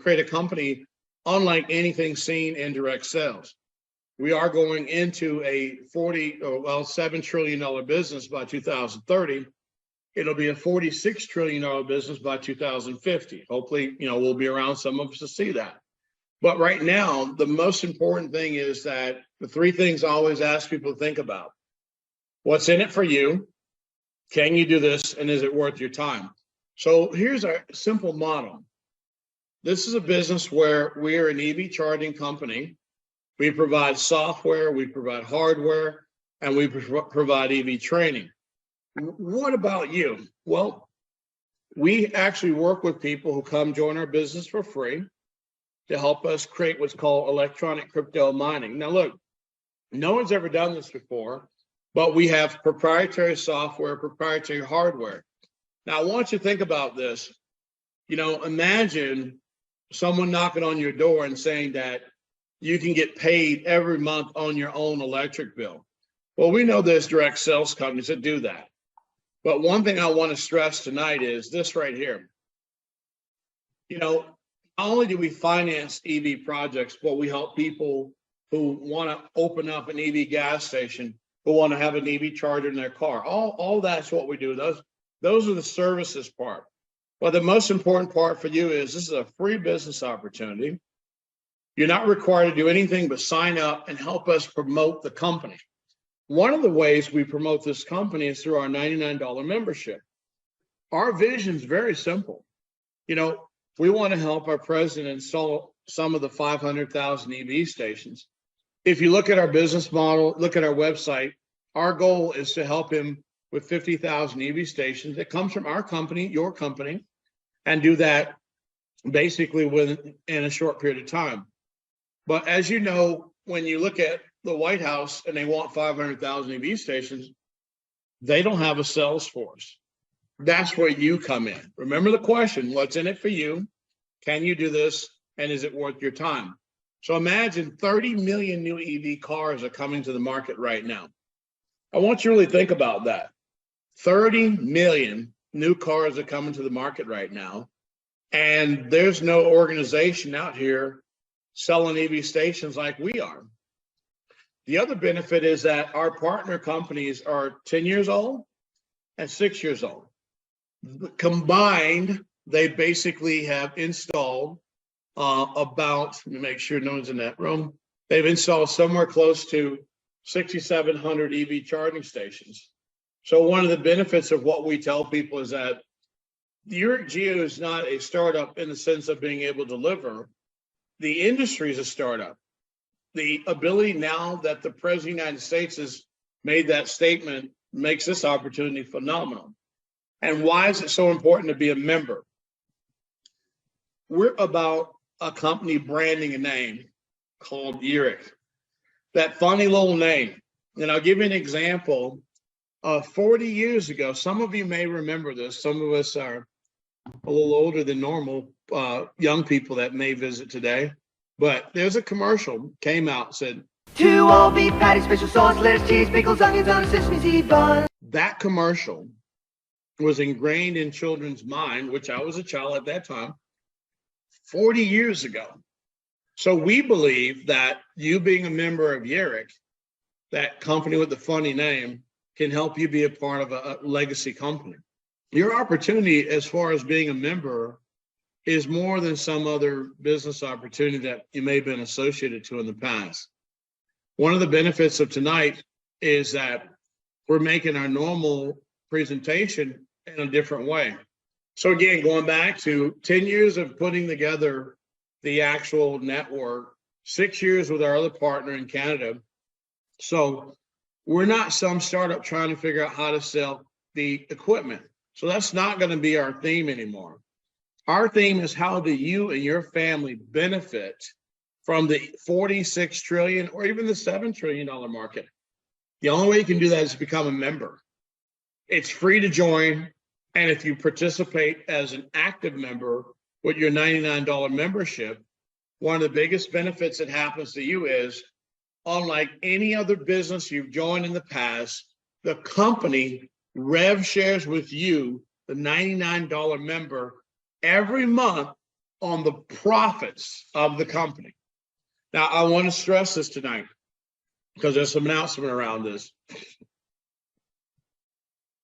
create a company unlike anything seen in direct sales. We are going into a $7 trillion business by 2030. It'll be a $46 trillion business by 2050. Hopefully, we'll be around some of us to see that. But right now, the most important thing is that the three things I always ask people to think about. What's in it for you? Can you do this? And is it worth your time? So here's our simple model. This is a business where we are an EV charging company. We provide software, we provide hardware, and we provide EV training. What about you? Well, we actually work with people who come join our business for free to help us create what's called electronic crypto mining. Now, look, no one's ever done this before, but we have proprietary software, proprietary hardware. Now, I want you to think about this. Imagine someone knocking on your door and saying that you can get paid every month on your own electric bill. Well, we know there's direct sales companies that do that. But one thing I want to stress tonight is this right here. Not only do we finance EV projects, but we help people who want to open up an EV gas station, who want to have an EV charger in their car. All that's what we do. Those are the services part. But the most important part for you is this is a free business opportunity. You're not required to do anything but sign up and help us promote the company. One of the ways we promote this company is through our $99 membership. Our vision is very simple. We want to help our president install some of the 500,000 EV stations. If you look at our business model, look at our website, our goal is to help him with 50,000 EV stations. It comes from our company, your company, and do that basically in a short period of time. But as you know, when you look at the White House and they want 500,000 EV stations, they don't have a sales force. That's where you come in. Remember the question, what's in it for you? Can you do this? And is it worth your time? So imagine 30 million new EV cars are coming to the market right now. I want you to really think about that. 30 million new cars are coming to the market right now. And there's no organization out here selling EV stations like we are. The other benefit is that our partner companies are 10 years old and 6 years old. Combined, they basically have installed let me make sure no one's in that room. They've installed somewhere close to 6,700 EV charging stations. So one of the benefits of what we tell people is that Uric Geo is not a startup in the sense of being able to deliver. The industry is a startup. The ability now that the President of the United States has made that statement makes this opportunity phenomenal. And why is it so important to be a member? We're about a company branding a name called Uric. That funny little name. And I'll give you an example. 40 years ago, some of you may remember this. Some of us are a little older than normal, young people that may visit today. But there's a commercial came out, said, 2 all-beef patties, special sauce, lettuce, cheese, pickles, onions on a sesame seed bun. That commercial was ingrained in children's mind, which I was a child at that time, 40 years ago. So we believe that you being a member of Uric, that company with the funny name, can help you be a part of a legacy company. Your opportunity as far as being a member is more than some other business opportunity that you may have been associated to in the past. One of the benefits of tonight is that we're making our normal presentation in a different way. So again, going back to 10 years of putting together the actual network, 6 years with our other partner in Canada. So we're not some startup trying to figure out how to sell the equipment. So that's not going to be our theme anymore. Our theme is how do you and your family benefit from the 46 trillion or even the $7 trillion market. The only way you can do that is to become a member. It's free to join. And if you participate as an active member with your $99 membership, one of the biggest benefits that happens to you is, unlike any other business you've joined in the past, the company rev shares with you, the $99 member, every month on the profits of the company. Now, I want to stress this tonight because there's some announcement around this.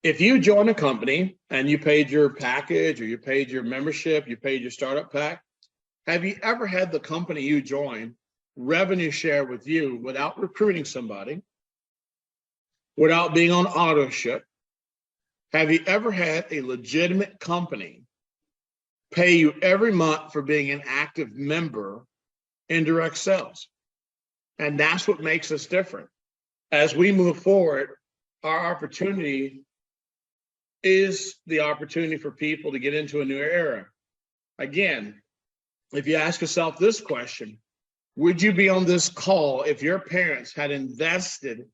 If you join a company and you paid your package or you paid your membership, you paid your startup pack, have you ever had the company you join revenue share with you without recruiting somebody, without being on auto ship? Have you ever had a legitimate company pay you every month for being an active member in direct sales? And that's what makes us different. As we move forward, our opportunity is the opportunity for people to get into a new era. Again, if you ask yourself this question, would you be on this call if your parents had invested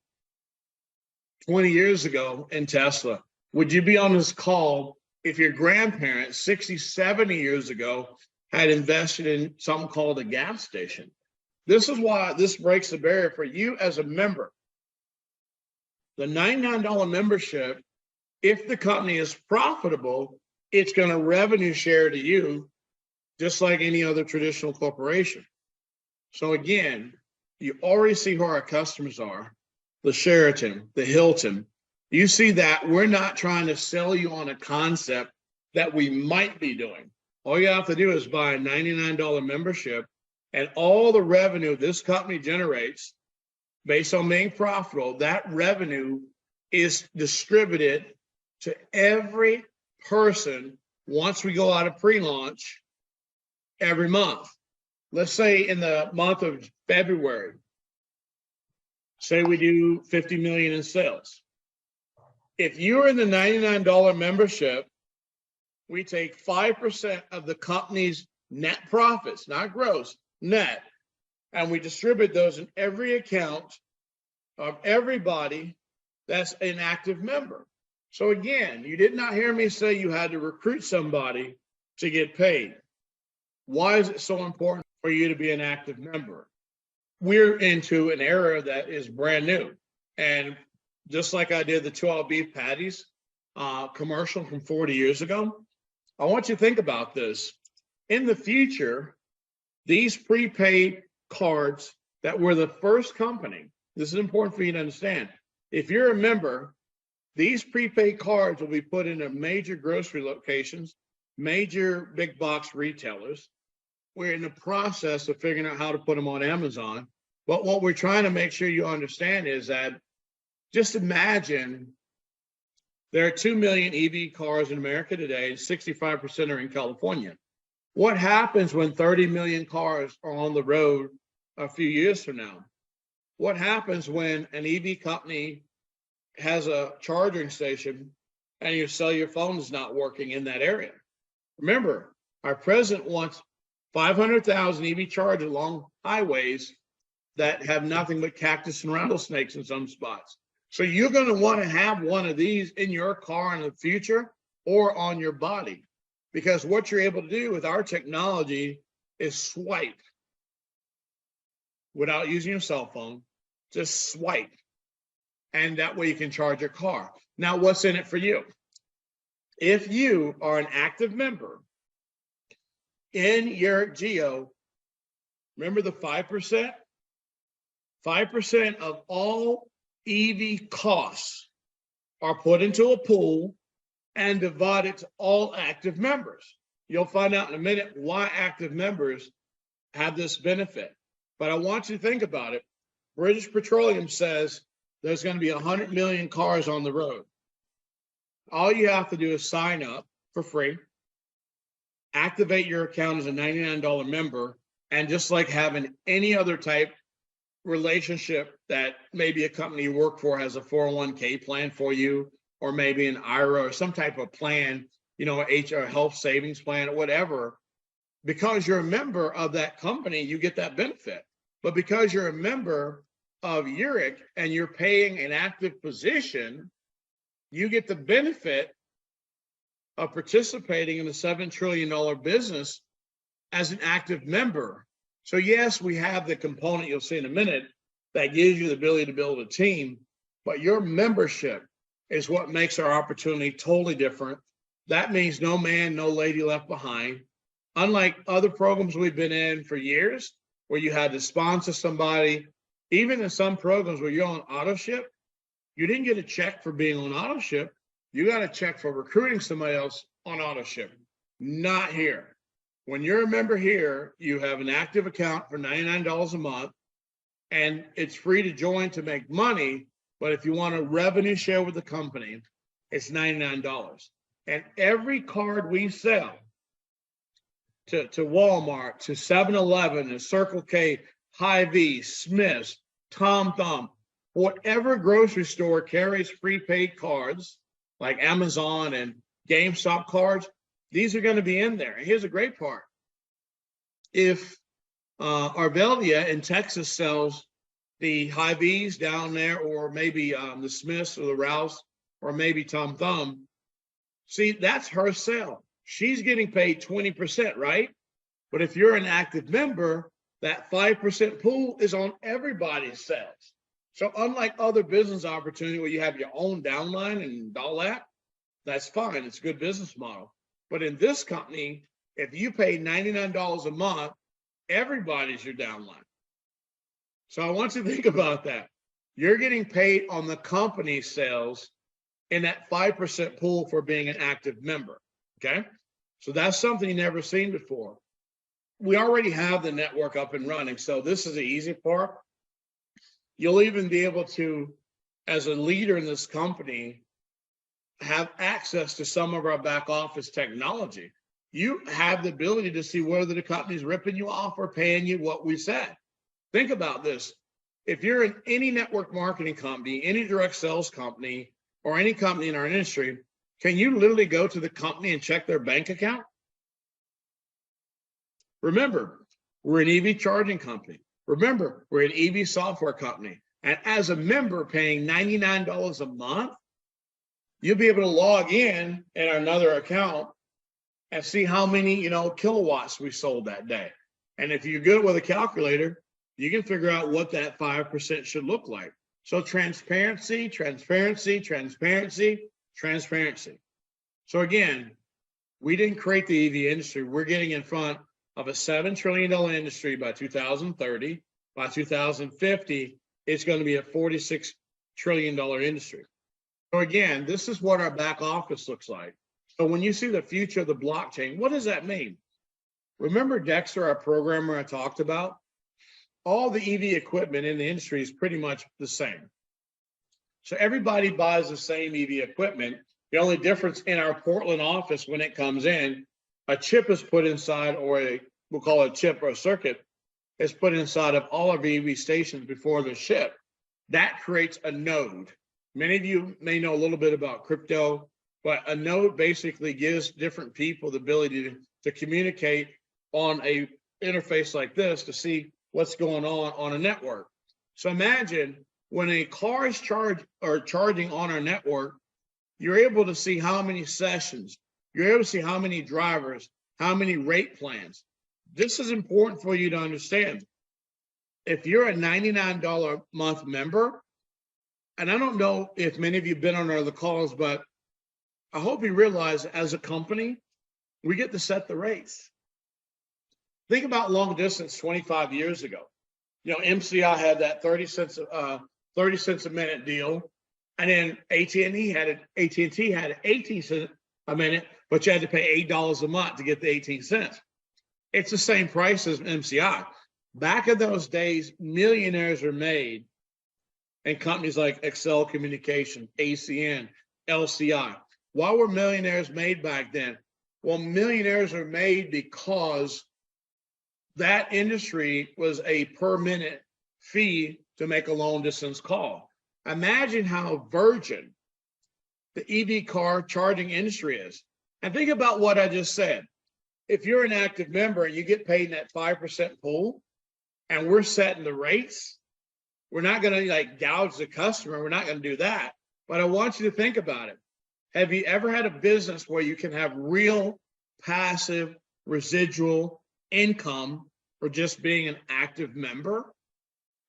20 years ago in Tesla? Would you be on this call if your grandparents 60, 70 years ago had invested in something called a gas station? This is why this breaks the barrier for you as a member. The $99 membership, if the company is profitable, it's going to revenue share to you just like any other traditional corporation. So again, you already see who our customers are, the Sheraton, the Hilton. You see that we're not trying to sell you on a concept that we might be doing. All you have to do is buy a $99 membership, and all the revenue this company generates based on being profitable, that revenue is distributed to every person once we go out of pre-launch every month. Let's say in the month of February, say we do 50 million in sales. If you're in the $99 membership, we take 5% of the company's net profits, not gross, net, and we distribute those in every account of everybody that's an active member. So again, you did not hear me say you had to recruit somebody to get paid. Why is it so important for you to be an active member? We're into an era that is brand new. And just like I did the 12 beef patties commercial from 40 years ago, I want you to think about this. In the future, these prepaid cards that were the first company, this is important for you to understand. If you're a member, these prepaid cards will be put into major grocery locations, major big box retailers. We're in the process of figuring out how to put them on Amazon. But what we're trying to make sure you understand is that just imagine there are 2 million EV cars in America today, and 65% are in California. What happens when 30 million cars are on the road a few years from now? What happens when an EV company has a charging station and your cellular phone is not working in that area? Remember, our president wants 500,000 EV chargers along highways that have nothing but cactus and rattlesnakes in some spots. So you're going to want to have one of these in your car in the future or on your body, because what you're able to do with our technology is swipe without using your cell phone, just swipe. And that way you can charge your car. Now, what's in it for you? If you are an active member in your geo, remember the 5%? 5% of all EV costs are put into a pool and divided to all active members. You'll find out in a minute why active members have this benefit. But I want you to think about it. British Petroleum says there's going to be 100 million cars on the road. All you have to do is sign up for free, activate your account as a $99 member, and just like having any other type relationship that maybe a company you work for has a 401k plan for you, or maybe an IRA or some type of plan, you know, a health savings plan or whatever, because you're a member of that company, you get that benefit. But because you're a member of URIC and you're paying an active position, you get the benefit of participating in the $7 trillion business as an active member. So yes, we have the component you'll see in a minute that gives you the ability to build a team, but your membership is what makes our opportunity totally different. That means no man, no lady left behind. Unlike other programs we've been in for years, where you had to sponsor somebody, even in some programs where you're on auto ship, you didn't get a check for being on auto ship. You got a check for recruiting somebody else on auto ship. Not here. When you're a member here, you have an active account for $99 a month, and it's free to join to make money. But if you want a revenue share with the company, it's $99. And every card we sell to Walmart, to 7-Eleven, and Circle K, Hy-Vee, Smith's, Tom Thumb, whatever grocery store carries prepaid cards like Amazon and GameStop cards, these are going to be in there. And here's a great part. If Arvelia in Texas sells the Hy-Vees down there, or maybe the Smiths or the Ralphs, or maybe Tom Thumb, see, that's her sale. She's getting paid 20%, right? But if you're an active member, that 5% pool is on everybody's sales. So unlike other business opportunity where you have your own downline and all that, that's fine. It's a good business model. But in this company, if you pay $99 a month, everybody's your downline. So I want you to think about that. You're getting paid on the company sales in that 5% pool for being an active member, okay? So that's something you've never seen before. We already have the network up and running, so this is the easy part. You'll even be able to, as a leader in this company, have access to some of our back office technology. You have the ability to see whether the company's ripping you off or paying you what we said. Think about this. If you're in any network marketing company, any direct sales company, or any company in our industry, can you literally go to the company and check their bank account? Remember, we're an EV charging company. Remember, we're an EV software company. And as a member paying $99 a month, you'll be able to log in another account and see how many, kilowatts we sold that day. And if you're good with a calculator, you can figure out what that 5% should look like. So transparency, transparency, transparency, transparency. So again, we didn't create the EV industry. We're getting in front of a $7 trillion industry by 2030. By 2050, it's going to be a $46 trillion industry. So again, this is what our back office looks like. So when you see the future of the blockchain, what does that mean? Remember Dexter, our programmer I talked about? All the EV equipment in the industry is pretty much the same. So everybody buys the same EV equipment. The only difference in our Portland office when it comes in, a chip is put inside, or we'll call it a chip or a circuit, is put inside of all of the EV stations before they're shipped. That creates a node. Many of you may know a little bit about crypto, but a node basically gives different people the ability to communicate on a interface like this to see what's going on a network. So imagine when a car is charging on our network, you're able to see how many sessions, you're able to see how many drivers, how many rate plans. This is important for you to understand. If you're a $99 a month member, and I don't know if many of you have been on other calls, but I hope you realize as a company, we get to set the rates. Think about long distance 25 years ago. MCI had that 30 cents a minute deal, and then AT&T had an 18 cents a minute, but you had to pay $8 a month to get the 18 cents. It's the same price as MCI. Back in those days, millionaires were made in companies like Excel Communication, ACN, LCI. Why were millionaires made back then? Well, millionaires are made because that industry was a per minute fee to make a long distance call. Imagine how virgin the EV car charging industry is. And think about what I just said. If you're an active member and you get paid in that 5% pool, and we're setting the rates, we're not going to gouge the customer. We're not going to do that. But I want you to think about it. Have you ever had a business where you can have real passive residual income for just being an active member?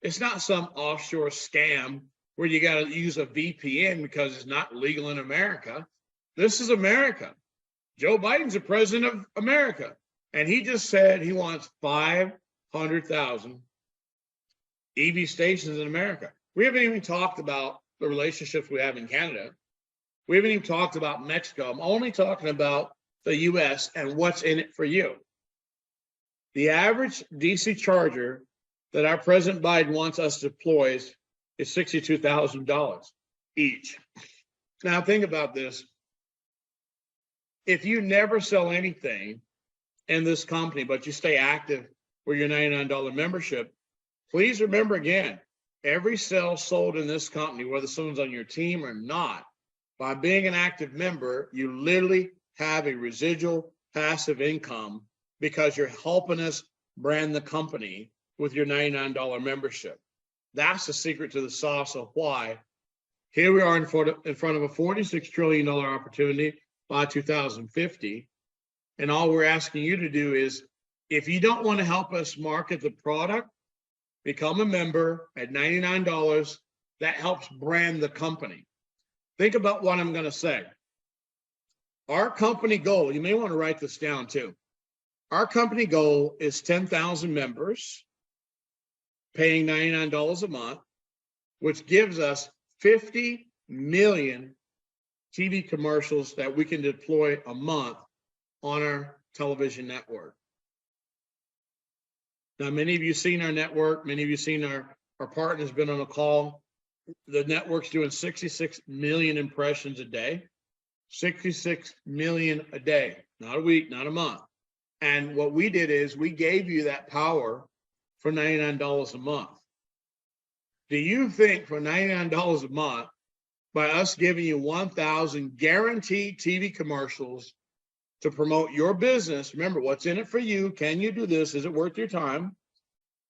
It's not some offshore scam where you got to use a VPN because it's not legal in America. This is America. Joe Biden's the president of America. And he just said he wants 500,000 EV stations in America. We haven't even talked about the relationships we have in Canada. We haven't even talked about Mexico. I'm only talking about the US and what's in it for you. The average DC charger that our President Biden wants us to deploy is $62,000 each. Now think about this. If you never sell anything in this company, but you stay active with your $99 membership, please remember again, every sale sold in this company, whether someone's on your team or not, by being an active member, you literally have a residual passive income because you're helping us brand the company with your $99 membership. That's the secret to the sauce of why here we are in front of a $46 trillion opportunity by 2050. And all we're asking you to do is, if you don't want to help us market the product, become a member at $99. That helps brand the company. Think about what I'm going to say. Our company goal, you may want to write this down too. Our company goal is 10,000 members paying $99 a month, which gives us 50 million TV commercials that we can deploy a month on our television network. Now, many of you seen our network, many of you seen our partners been on a call. The network's doing 66 million impressions a day, 66 million a day, not a week, not a month. And what we did is we gave you that power for $99 a month. Do you think for $99 a month, by us giving you 1,000 guaranteed TV commercials to promote your business, remember what's in it for you, can you do this, is it worth your time?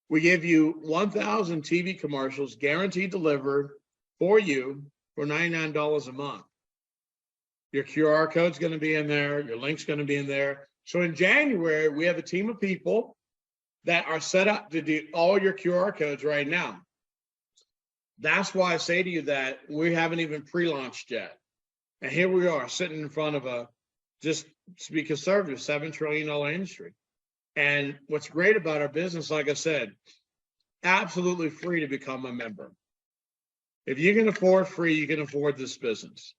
We give you 1,000 TV commercials guaranteed delivered for you for $99 a month. Your QR code's going to be in there, your link's going to be in there. So in January, we have a team of people that are set up to do all your QR codes right now. That's why I say to you that we haven't even pre-launched yet. And here we are sitting in front of a, just to be conservative, $7 trillion industry. And what's great about our business, like I said, absolutely free to become a member. If you can afford free, you can afford this business.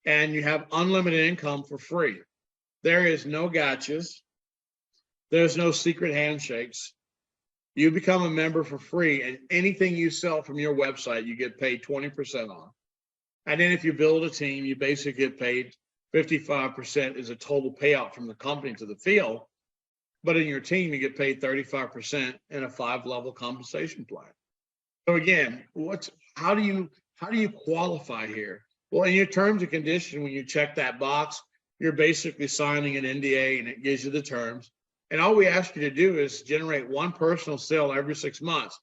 And you have unlimited income for free. There is no gotchas. There's no secret handshakes. You become a member for free, and anything you sell from your website, you get paid 20% on. And then if you build a team, you basically get paid 55% is a total payout from the company to the field. But in your team, you get paid 35% in a 5-level compensation plan. So again, how do you qualify here? Well, in your terms and conditions, when you check that box, you're basically signing an NDA and it gives you the terms. And all we ask you to do is generate one personal sale every 6 months.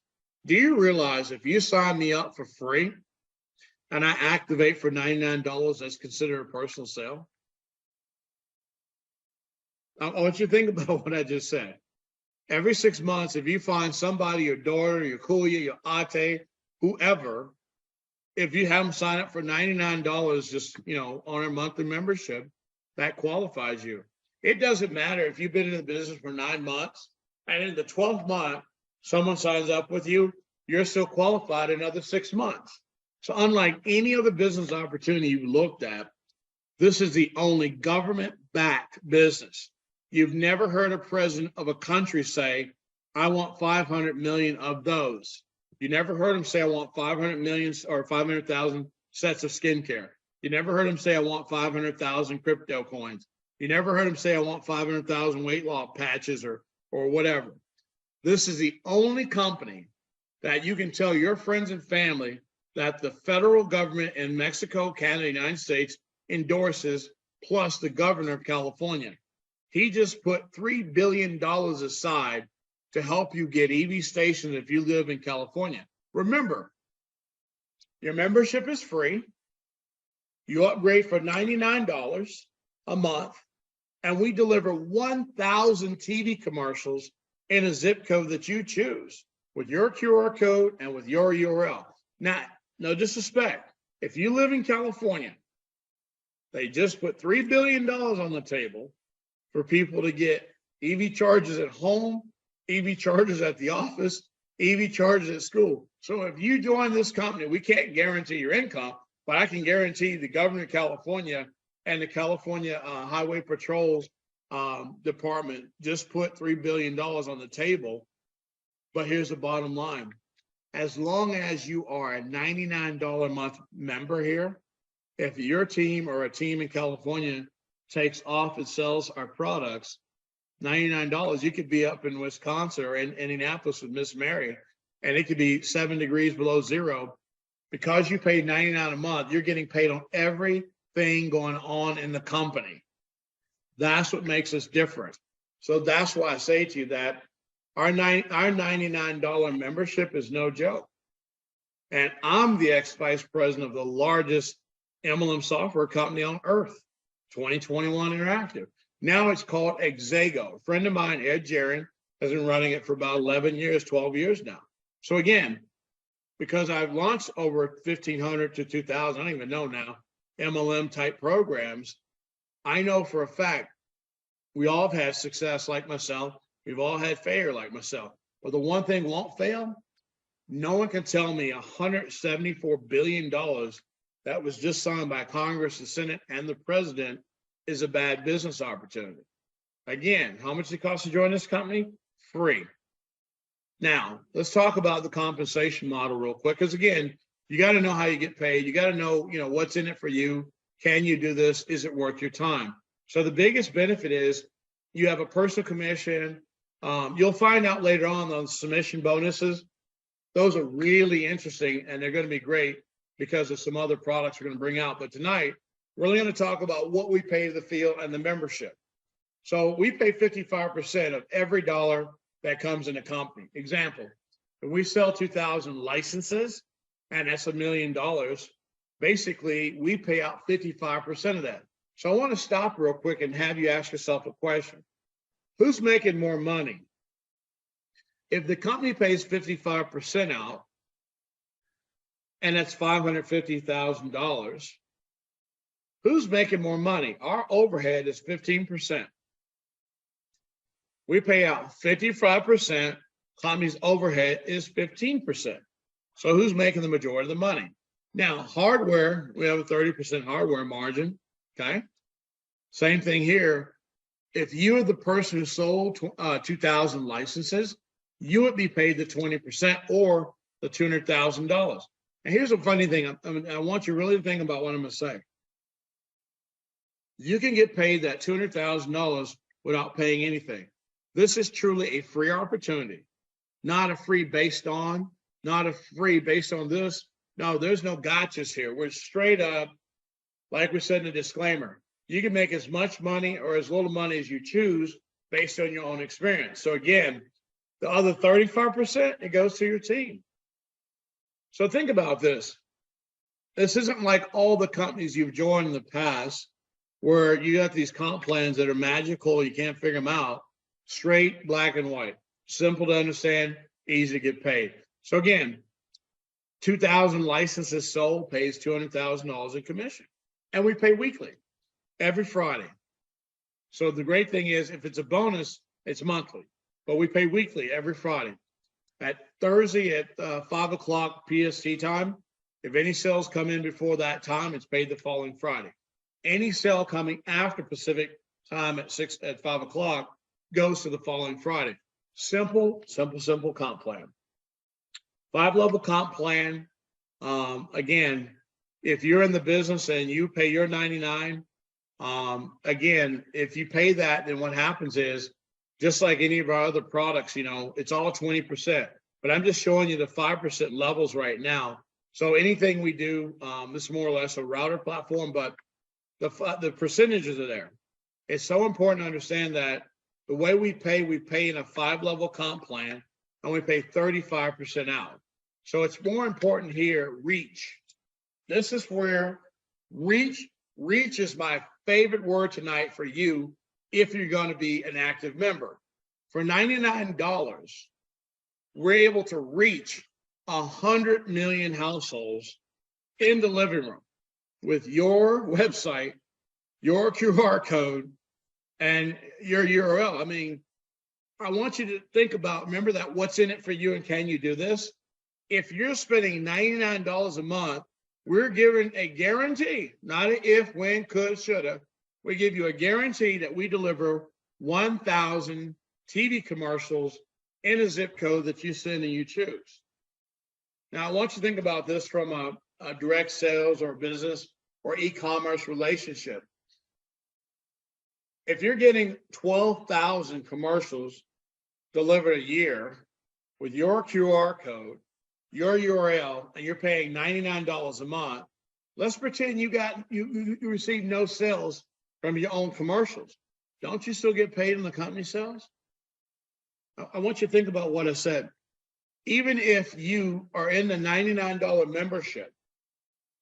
Do you realize if you sign me up for free and I activate for $99, that's considered a personal sale? I want you to think about what I just said. Every 6 months, if you find somebody, your daughter, your kuya, your ate, whoever, if you have them sign up for $99 just, on a monthly membership, that qualifies you. It doesn't matter if you've been in the business for 9 months and in the 12th month, someone signs up with you, you're still qualified another 6 months. So unlike any other business opportunity you've looked at, this is the only government-backed business. You've never heard a president of a country say, I want 500 million of those. You never heard him say, I want 500 million or 500,000 sets of skincare. You never heard him say, I want 500,000 crypto coins. You never heard him say, I want 500,000 weight loss patches or whatever. This is the only company that you can tell your friends and family that the federal government in Mexico, Canada, United States endorses, plus the governor of California. He just put $3 billion aside to help you get EV stations if you live in California. Remember, your membership is free. You upgrade for $99 a month, and we deliver 1,000 TV commercials in a zip code that you choose with your QR code and with your URL. Now, no disrespect. If you live in California, they just put $3 billion on the table for people to get EV chargers at home, EV chargers at the office, EV chargers at school. So if you join this company, we can't guarantee your income, but I can guarantee the government of California and the California Highway Patrol Department just put $3 billion on the table. But here's the bottom line. As long as you are a $99 a month member here, if your team or a team in California takes off and sells our products, $99, you could be up in Wisconsin or in Indianapolis with Miss Mary, and it could be 7 degrees below zero. Because you paid $99 a month, you're getting paid on everything going on in the company. That's what makes us different. So that's why I say to you that our $99 membership is no joke. And I'm the ex-vice president of the largest MLM software company on earth, 2021 Interactive. Now it's called Exago. A friend of mine, Ed Jaron, has been running it for about 11 years, 12 years now. So again, because I've launched over 1,500 to 2,000, I don't even know now, MLM type programs, I know for a fact we all have had success like myself. We've all had failure like myself. But the one thing won't fail, no one can tell me $174 billion that was just signed by Congress, the Senate, and the president is a bad business opportunity. Again, how much does it cost to join this company? Free. Now, let's talk about the compensation model real quick, because again, you got to know how you get paid. You got to know, what's in it for you. Can you do this? Is it worth your time? So the biggest benefit is you have a personal commission. You'll find out later on the submission bonuses. Those are really interesting, and they're going to be great because of some other products we're going to bring out. But tonight, we're only going to talk about what we pay to the field and the membership. So we pay 55% of every dollar that comes in the company. Example, if we sell 2,000 licenses, and that's $1 million, basically we pay out 55% of that. So I want to stop real quick and have you ask yourself a question. Who's making more money? If the company pays 55% out, and that's $550,000, who's making more money? Our overhead is 15%. We pay out 55%, company's overhead is 15%. So who's making the majority of the money? Now, hardware, we have a 30% hardware margin, okay? Same thing here. If you are the person who sold 2,000 licenses, you would be paid the 20% or the $200,000. And here's a funny thing. I want you really to think about what I'm going to say. You can get paid that $200,000 without paying anything. This is truly a free opportunity, not a free based on, not a free based on this. No, there's no gotchas here. We're straight up, like we said in the disclaimer, you can make as much money or as little money as you choose based on your own experience. So again, the other 35%, it goes to your team. So think about this. This isn't like all the companies you've joined in the past where you got these comp plans that are magical, you can't figure them out. Straight, black and white, simple to understand, easy to get paid. So again, 2,000 licenses sold pays $200,000 in commission. And we pay weekly, every Friday. So the great thing is if it's a bonus, it's monthly, but we pay weekly every Friday. At Thursday at 5 o'clock PST time, if any sales come in before that time, it's paid the following Friday. Any sale coming after Pacific time at 5 o'clock goes to the following Friday. Simple comp plan. 5-level comp plan. Again, if you're in the business and you pay your 99, again, if you pay that, then what happens is, just like any of our other products, it's all 20%. But I'm just showing you the 5% levels right now. So anything we do, this is more or less a router platform, but the percentages are there. It's so important to understand that the way we pay in a 5-level comp plan, and we pay 35% out. So it's more important here, reach. This is where reach is my favorite word tonight for you if you're going to be an active member. For $99, we're able to reach 100 million households in the living room with your website, your QR code, and your URL. I mean, I want you to think about, remember that what's in it for you and can you do this? If you're spending $99 a month, we're giving a guarantee, not an if, when, could, shoulda. We give you a guarantee that we deliver 1,000 TV commercials in a zip code that you send and you choose. Now, I want you to think about this from a direct sales or business or e-commerce relationship. If you're getting 12,000 commercials delivered a year with your QR code, your URL, and you're paying $99 a month, let's pretend you receive no sales from your own commercials. Don't you still get paid on the company sales? I want you to think about what I said. Even if you are in the $99 membership,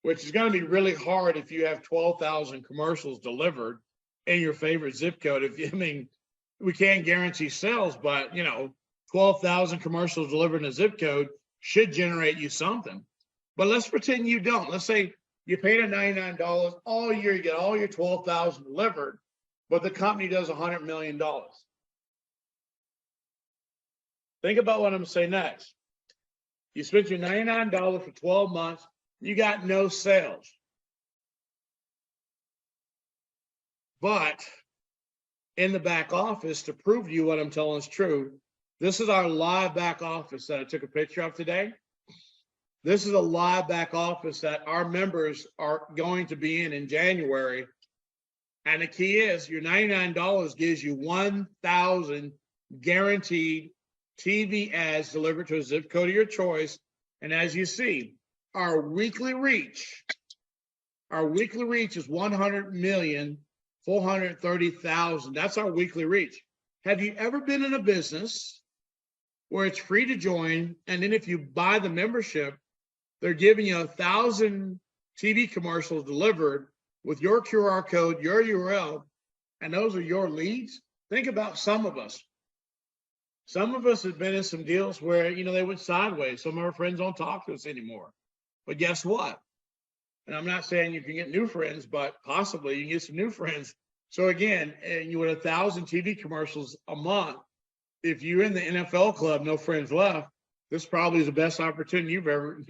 which is going to be really hard if you have 12,000 commercials delivered in your favorite zip code. We can't guarantee sales, but 12,000 commercials delivered in a zip code should generate you something. But let's pretend you don't. Let's say you paid a $99 all year, you get all your 12,000 delivered, but the company does $100 million. Think about what I'm saying next. You spent your $99 for 12 months, you got no sales. But in the back office, to prove to you what I'm telling is true, this is our live back office that I took a picture of today. This is a live back office that our members are going to be in January. And the key is your $99 gives you 1,000 guaranteed TV ads delivered to a zip code of your choice. And as you see, our weekly reach is 100,430,000. That's our weekly reach. Have you ever been in a business where it's free to join, and then if you buy the membership, they're giving you 1,000 TV commercials delivered with your QR code, your URL, and those are your leads? Think about some of us. Some of us have been in some deals where, they went sideways. Some of our friends don't talk to us anymore. But guess what? And I'm not saying you can get new friends, but possibly you can get some new friends. So again, you had 1,000 TV commercials a month. If you're in the NFL club, no friends left, this probably is the best opportunity you've ever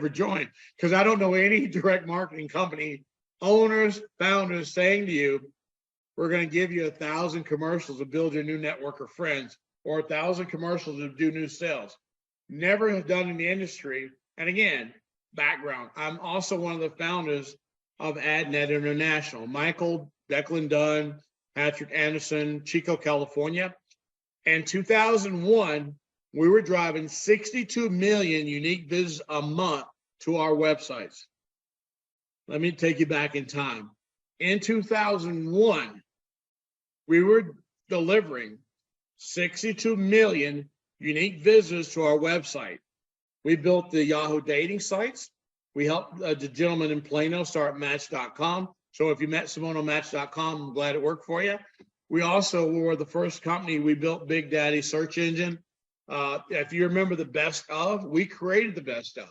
joined. Because I don't know any direct marketing company owners, founders saying to you, we're going to give you 1,000 commercials to build your new network of friends, or 1,000 commercials to do new sales. Never have done in the industry. And again, background, I'm also one of the founders of AdNet International. Michael, Declan Dunn, Patrick Anderson, Chico, California. In 2001, we were driving 62 million unique visitors a month to our websites. Let me take you back in time. In 2001, we were delivering 62 million unique visitors to our website. We built the Yahoo dating sites. We helped the gentleman in Plano start Match.com. So if you met Simone on Match.com, I'm glad it worked for you. We also were the first company, we built Big Daddy search engine. If you remember the best of, we created the best of.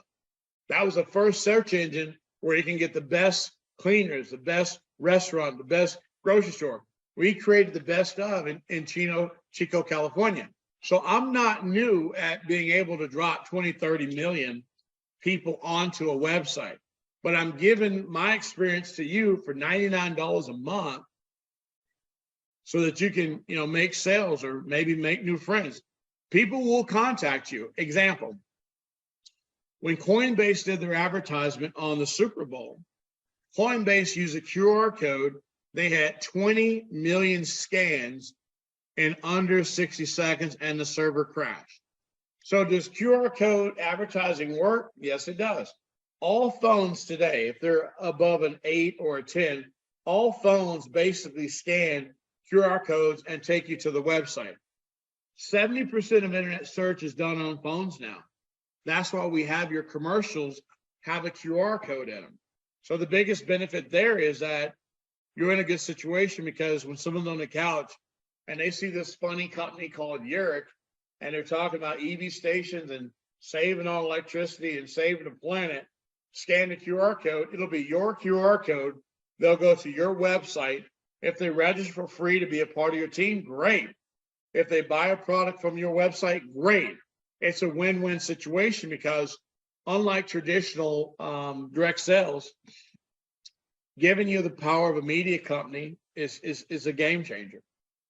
That was the first search engine where you can get the best cleaners, the best restaurant, the best grocery store. We created the best of in Chico, California. So I'm not new at being able to drop 20, 30 million people onto a website, but I'm giving my experience to you for $99 a month so that you can, make sales or maybe make new friends. People will contact you. Example, when Coinbase did their advertisement on the Super Bowl, Coinbase used a QR code. They had 20 million scans in under 60 seconds and the server crashed. So does QR code advertising work? Yes, it does. All phones today, if they're above an 8 or a 10, all phones basically scan QR codes and take you to the website. 70% of internet search is done on phones now. That's why we have your commercials have a QR code in them. So the biggest benefit there is that you're in a good situation, because when someone's on the couch and they see this funny company called Uric, and they're talking about EV stations and saving on electricity and saving the planet, scan the QR code. It'll be your QR code. They'll go to your website. If they register for free to be a part of your team, great. If they buy a product from your website, great. It's a win-win situation because unlike traditional direct sales, giving you the power of a media company is a game changer.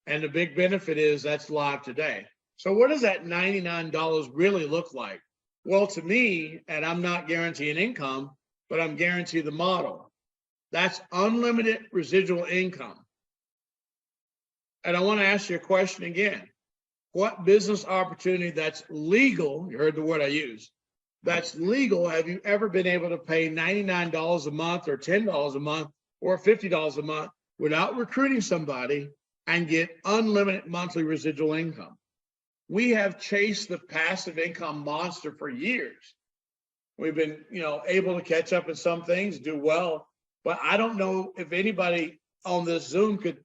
And the big benefit is that's live today. So what does that $99 really look like? Well, to me, and I'm not guaranteeing income, but I'm guaranteeing the model. That's unlimited residual income. And I want to ask you a question again. What business opportunity that's legal, you heard the word I use, that's legal, have you ever been able to pay $99 a month or $10 a month or $50 a month without recruiting somebody and get unlimited monthly residual income? We have chased the passive income monster for years. We've been, able to catch up in some things, do well, but I don't know if anybody on this Zoom could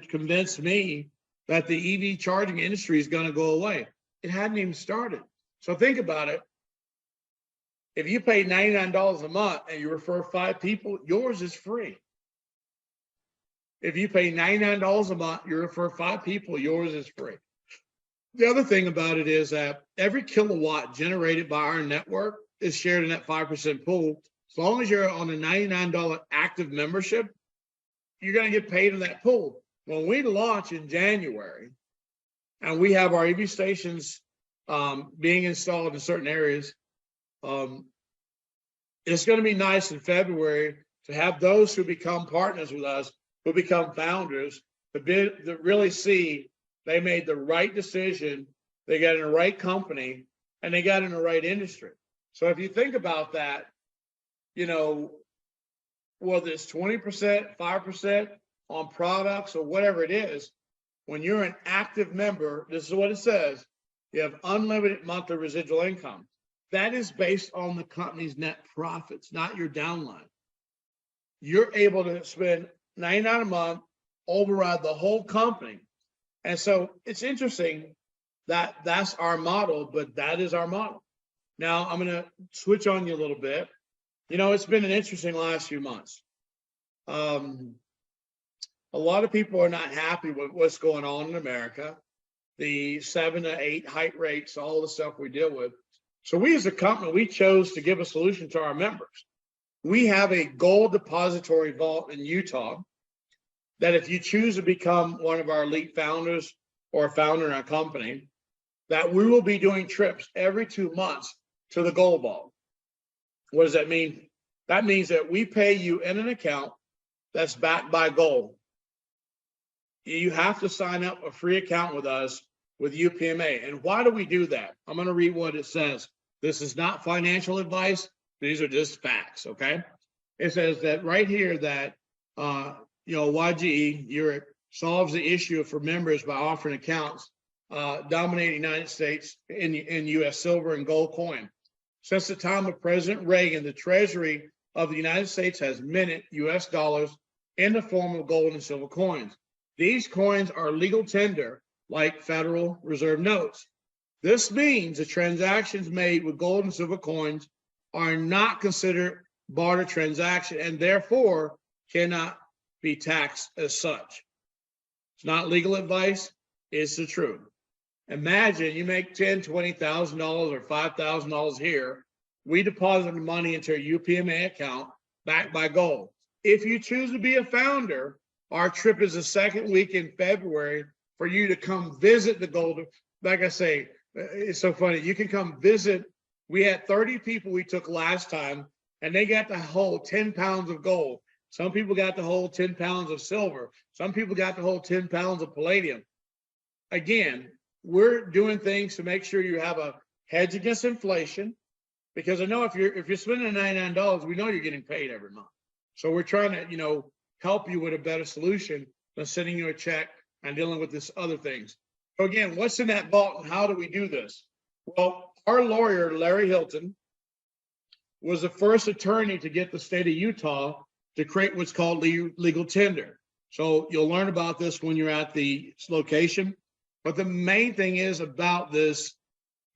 convince me that the EV charging industry is going to go away. It hadn't even started. So think about it. If you pay $99 a month and you refer 5 people, yours is free. If you pay $99 a month, you refer 5 people, yours is free. The other thing about it is that every kilowatt generated by our network is shared in that 5% pool. As long as you're on a $99 active membership, you're going to get paid in that pool. When we launch in January and we have our EV stations being installed in certain areas, it's going to be nice in February to have those who become partners with us, who become founders, to really see they made the right decision, they got in the right company, and they got in the right industry. So if you think about that, whether it's 20%, 5% on products or whatever it is, when you're an active member, this is what it says, you have unlimited monthly residual income. That is based on the company's net profits, not your downline. You're able to spend $99 a month, override the whole company. And so it's interesting that that's our model, but that is our model. Now I'm going to switch on you a little bit. It's been an interesting last few months. A lot of people are not happy with what's going on in America, the 7 to 8 height rates, all the stuff we deal with. So we as a company, we chose to give a solution to our members. We have a gold depository vault in Utah that if you choose to become one of our elite founders or a founder in our company, that we will be doing trips every 2 months to the gold vault. What does that mean? That means that we pay you in an account that's backed by gold. You have to sign up a free account with us with UPMA. And why do we do that? I'm going to read what it says. This is not financial advice. These are just facts, okay? It says that right here that, YGE, Europe, solves the issue for members by offering accounts dominating the United States in U.S. silver and gold coin. Since the time of President Reagan, the Treasury of the United States has minted U.S. dollars in the form of gold and silver coins. These coins are legal tender, like Federal Reserve notes. This means the transactions made with gold and silver coins are not considered barter transaction and therefore cannot be taxed as such. It's not legal advice, it's the truth. Imagine you make $10,000, $20,000 or $5,000 here. We deposit the money into a UPMA account backed by gold. If you choose to be a founder, our trip is the second week in February for you to come visit the gold. Like I say, it's so funny. You can come visit. We had 30 people we took last time, and they got to hold 10 pounds of gold. Some people got to hold 10 pounds of silver. Some people got to hold 10 pounds of palladium. Again, we're doing things to make sure you have a hedge against inflation, because I know if you're spending $99, we know you're getting paid every month. So we're trying to, help you with a better solution than sending you a check and dealing with this other things. So again, what's in that vault and how do we do this? Well, our lawyer, Larry Hilton, was the first attorney to get the state of Utah to create what's called legal tender. So you'll learn about this when you're at the location. But the main thing is about this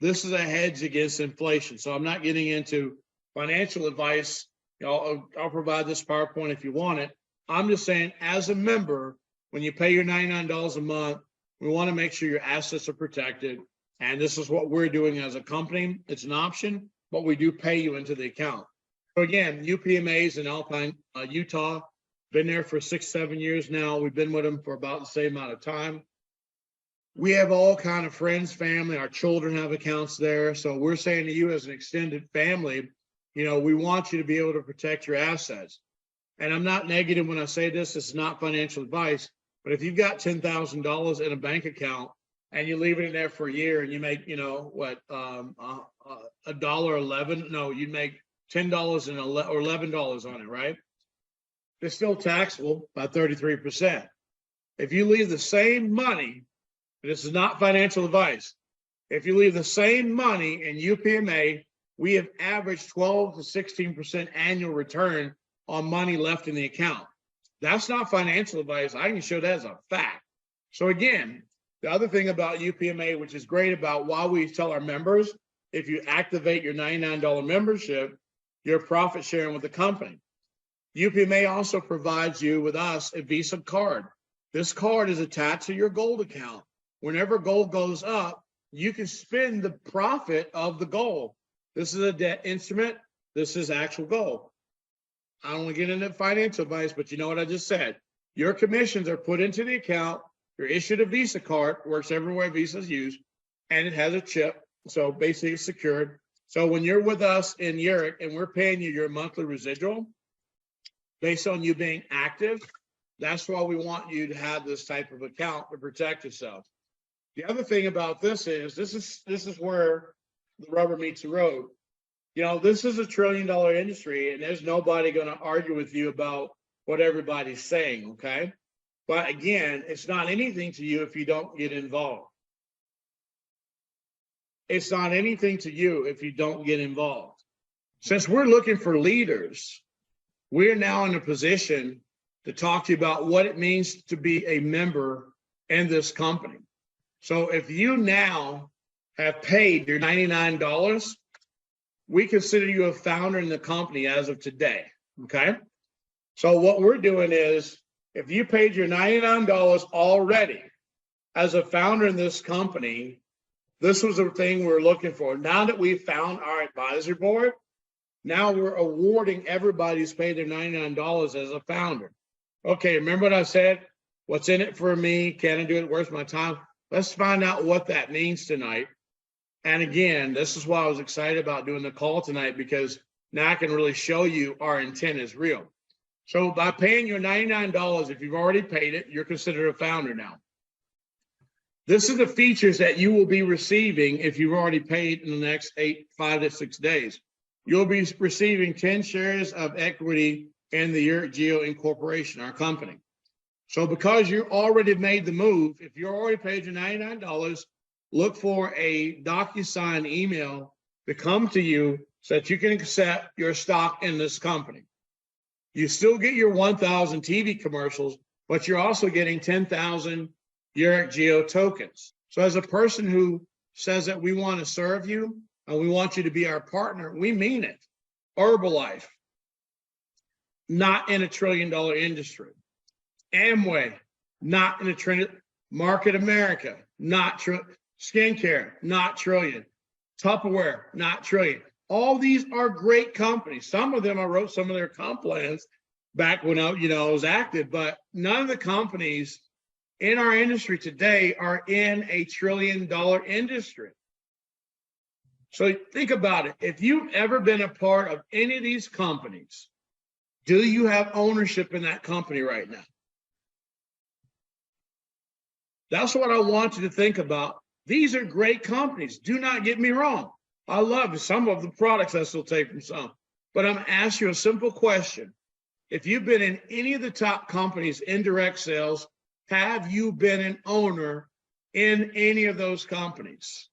is a hedge against inflation. So I'm not getting into financial advice. I'll provide this PowerPoint if you want it. I'm just saying, as a member, when you pay your $99 a month, We want to make sure your assets are protected. And this is what we're doing as a company. It's an option, but we do pay you into the account. So again, UPMA's in Alpine, Utah, been there for 6-7 years now. We've been with them for about the same amount of time. We have all kind of friends, family, our children have accounts there. So we're saying to you as an extended family, you know, we want you to be able to protect your assets. And I'm not negative when I say this, it's not financial advice, but if you've got $10,000 in a bank account and you leave it in there for a year and you make, you know, what, $1.11, no, you make $10 and or $11 on it, right? It's still taxable by 33%. If you leave the same money, this is not financial advice. If you leave the same money in UPMA, we have averaged 12 to 16% annual return on money left in the account. That's not financial advice. I can show that as a fact. So again, the other thing about UPMA, which is great about why we tell our members, if you activate your $99 membership, you're profit sharing with the company. UPMA also provides you with us a Visa card. This card is attached to your gold account. Whenever gold goes up, you can spend the profit of the gold. This is a debt instrument. This is actual gold. I don't want to get into financial advice, but you know what I just said. Your commissions are put into the account. You're issued a Visa card, works everywhere Visa is used, and it has a chip. So basically it's secured. So when you're with us in Uric and we're paying you your monthly residual based on you being active, that's why we want you to have this type of account to protect yourself. The other thing about this is where the rubber meets the road. You know, this is $1 trillion industry, and there's nobody going to argue with you about what everybody's saying, okay? But again, it's not anything to you if you don't get involved. It's not anything to you if you don't get involved. Since we're looking for leaders, we're now in a position to talk to you about what it means to be a member in this company. So if you now have paid your $99, we consider you a founder in the company as of today, okay? So what we're doing is, if you paid your $99 already as a founder in this company, this was the thing we're looking for. Now that we've found our advisory board, now we're awarding everybody who's paid their $99 as a founder. Okay, remember what I said? What's in it for me? Can I do it? Where's my time? Let's find out what that means tonight. And again, this is why I was excited about doing the call tonight, because now I can really show you our intent is real. So by paying your $99, if you've already paid it, you're considered a founder now. This is the features that you will be receiving if you've already paid in the next 5 to 6 days. You'll be receiving 10 shares of equity in the Uric Geo Incorporation, our company. So because you already made the move, if you already paid your $99, look for a DocuSign email to come to you so that you can accept your stock in this company. You still get your 1,000 TV commercials, but you're also getting 10,000 Uric Geo tokens. So as a person who says that we want to serve you and we want you to be our partner, we mean it. Herbalife, not in $1 trillion industry. Amway, not in a trillion. Market America, not skincare, not trillion. Tupperware, not trillion. All these are great companies. Some of them, I wrote some of their comp plans back when I was active, but none of the companies in our industry today are in $1 trillion industry. So think about it. If you've ever been a part of any of these companies, do you have ownership in that company right now? That's what I want you to think about. These are great companies. Do not get me wrong. I love some of the products I still take from some, but I'm gonna ask you a simple question. If you've been in any of the top companies in direct sales, have you been an owner in any of those companies?